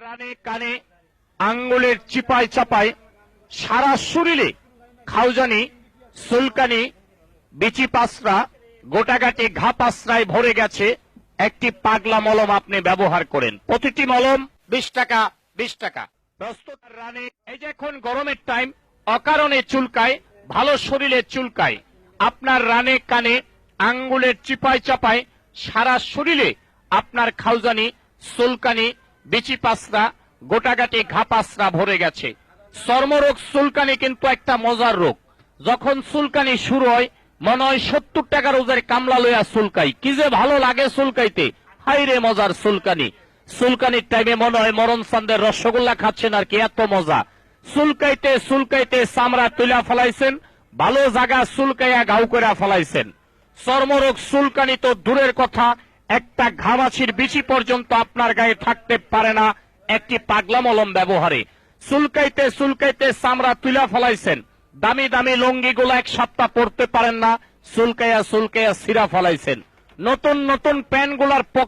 রানে কানে আঙ্গুলের চিপায় চাপায় সারা শরীরে খাউজানি, সুলকানি, বিচি পাসরা, গোটাগাটি ঘা পাসরায় ভরে গেছে। একটি পাগলা মলম আপনি ব্যবহার করেন। প্রতিটি মলম 20 টাকা 20 টাকা। প্রস্তুত রানে এই যে এখন গরমের টাইম, অকারণে চুলকায়, ভালো শরীরে চুলকায়। আপনার রানে কানে আঙ্গুলের চিপায় চাপায় সারা শরীরে আপনার খাউজানি, সুলকানি, বিচি পাসরা, গোটাগাটি ঘা পাসরা ভরে গেছে। চর্মরোগ চুলকানি কিন্তু একটা মজার রোগ। যখন চুলকানি শুরু হয় মনে হয় 70 টাকা রোজের কামলা লইয়া চুলকাই, কি যে ভালো লাগে চুলকাইতে। হাই রে মজার চুলকানি। চুলকানির টাইমে মনে হয় মরণ চান্দের রসগোল্লা খাচ্ছেন আর কি, এত মজা। চুলকাইতে চুলকাইতে চামড়া তুলা ফেলাইছেন, ভালো জায়গা চুলকাইয়া ঘাউ করে ফেলাইছেন। চর্মরোগ চুলকানি তো দূরের কথা, একটা ঘামাছির বিচি পর্যন্ত আপনার গায়ে থাকতে পারে না একটি পাগলা মলম ব্যবহারে। চুলকাইতে চুলকাইতে চামড়া তুলা ফেলাইছেন, দামি দামি লুঙ্গিগুলো 1 সপ্তাহ পরতে পারেন না, চুলকাইয়া চুলকাইয়া ছিঁড়া ফেলাইছেন। নতুন নতুন প্যান্টগুলার পকেট